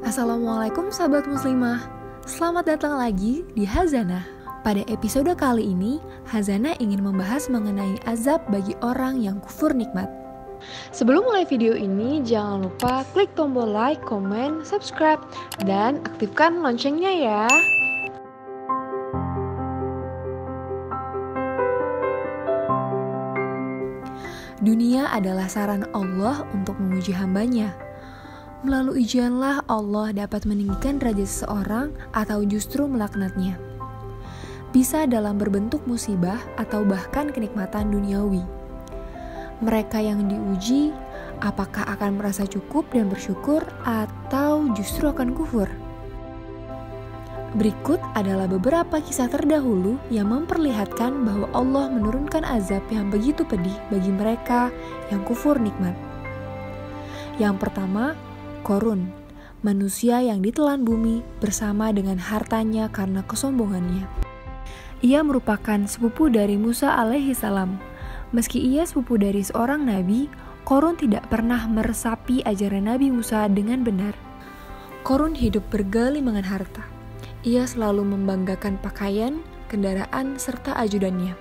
Assalamualaikum sahabat muslimah. Selamat datang lagi di Hazanah. Pada episode kali ini, Hazanah ingin membahas mengenai azab bagi orang yang kufur nikmat. Sebelum mulai video ini, jangan lupa klik tombol like, komen, subscribe, dan aktifkan loncengnya ya. Dunia adalah saran Allah untuk menguji hambanya. Melalui ujianlah Allah dapat meninggikan derajat seseorang atau justru melaknatnya. Bisa dalam berbentuk musibah atau bahkan kenikmatan duniawi. Mereka yang diuji, apakah akan merasa cukup dan bersyukur atau justru akan kufur? Berikut adalah beberapa kisah terdahulu yang memperlihatkan bahwa Allah menurunkan azab yang begitu pedih bagi mereka yang kufur nikmat. Yang pertama, Qorun, manusia yang ditelan bumi bersama dengan hartanya karena kesombongannya. Ia merupakan sepupu dari Musa alaihi salam. Meski ia sepupu dari seorang nabi, Qorun tidak pernah meresapi ajaran Nabi Musa dengan benar. Qorun hidup bergelimangan harta. Ia selalu membanggakan pakaian, kendaraan, serta ajudannya.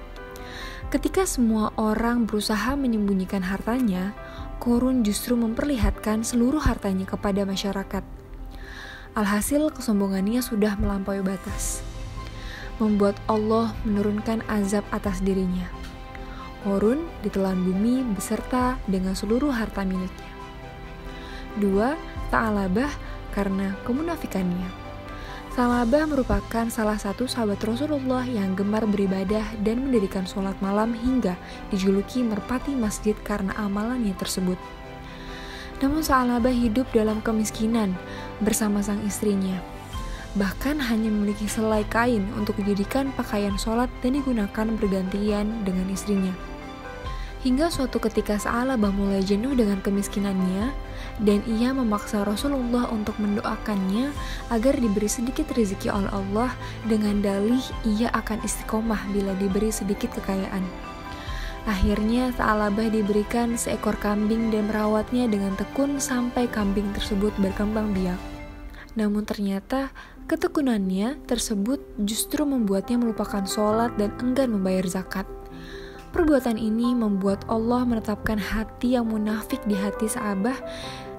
Ketika semua orang berusaha menyembunyikan hartanya, Qorun justru memperlihatkan seluruh hartanya kepada masyarakat. Alhasil kesombongannya sudah melampaui batas, membuat Allah menurunkan azab atas dirinya. Qorun ditelan bumi beserta dengan seluruh harta miliknya. 2. Tha'labah karena kemunafikannya. Tha'labah merupakan salah satu sahabat Rasulullah yang gemar beribadah dan mendirikan sholat malam hingga dijuluki merpati masjid karena amalannya tersebut. Namun Tha'labah hidup dalam kemiskinan bersama sang istrinya. Bahkan hanya memiliki selai kain untuk dijadikan pakaian sholat dan digunakan bergantian dengan istrinya. Hingga suatu ketika Tha'labah mulai jenuh dengan kemiskinannya dan ia memaksa Rasulullah untuk mendoakannya agar diberi sedikit rezeki oleh Allah dengan dalih ia akan istiqomah bila diberi sedikit kekayaan. Akhirnya Tha'labah diberikan seekor kambing dan merawatnya dengan tekun sampai kambing tersebut berkembang biak. Namun ternyata ketekunannya tersebut justru membuatnya melupakan sholat dan enggan membayar zakat. Perbuatan ini membuat Allah menetapkan hati yang munafik di hati Tha'labah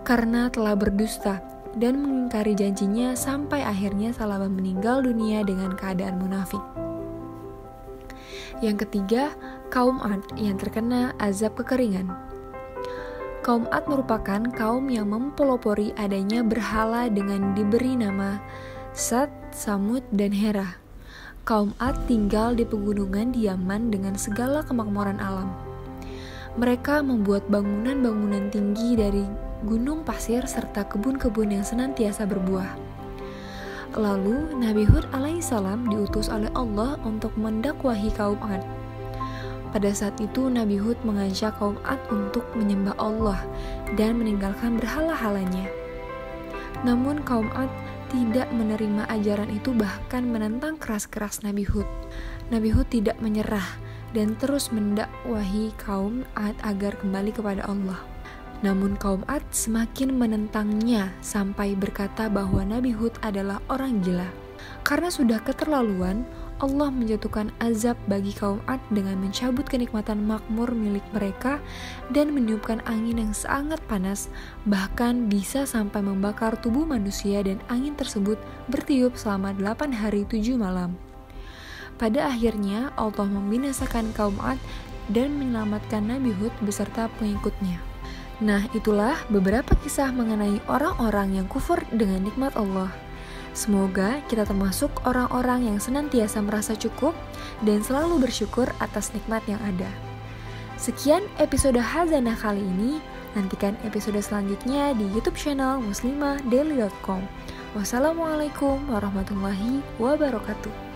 karena telah berdusta dan mengingkari janjinya sampai akhirnya Tha'labah meninggal dunia dengan keadaan munafik. Yang ketiga, kaum Ad yang terkena azab kekeringan. Kaum Ad merupakan kaum yang mempelopori adanya berhala dengan diberi nama Sat, Samud, dan Hera. Kaum Ad tinggal di pegunungan di Yaman dengan segala kemakmuran alam. Mereka membuat bangunan-bangunan tinggi dari gunung pasir serta kebun-kebun yang senantiasa berbuah. Lalu Nabi Hud alaihissalam diutus oleh Allah untuk mendakwahi kaum Ad. Pada saat itu Nabi Hud mengajak kaum Ad untuk menyembah Allah dan meninggalkan berhala-halanya. Namun kaum Ad tidak menerima ajaran itu, bahkan menentang keras-keras Nabi Hud. Nabi Hud tidak menyerah dan terus mendakwahi kaum Ad agar kembali kepada Allah. Namun kaum Ad semakin menentangnya sampai berkata bahwa Nabi Hud adalah orang gila. Karena sudah keterlaluan, Allah menjatuhkan azab bagi kaum Ad dengan mencabut kenikmatan makmur milik mereka dan meniupkan angin yang sangat panas, bahkan bisa sampai membakar tubuh manusia, dan angin tersebut bertiup selama 8 hari 7 malam. Pada akhirnya Allah membinasakan kaum Ad dan menyelamatkan Nabi Hud beserta pengikutnya. Nah, itulah beberapa kisah mengenai orang-orang yang kufur dengan nikmat Allah. Semoga kita termasuk orang-orang yang senantiasa merasa cukup dan selalu bersyukur atas nikmat yang ada. Sekian episode Hazanah kali ini. Nantikan episode selanjutnya di YouTube channel muslimahdaily.com. Wassalamualaikum warahmatullahi wabarakatuh.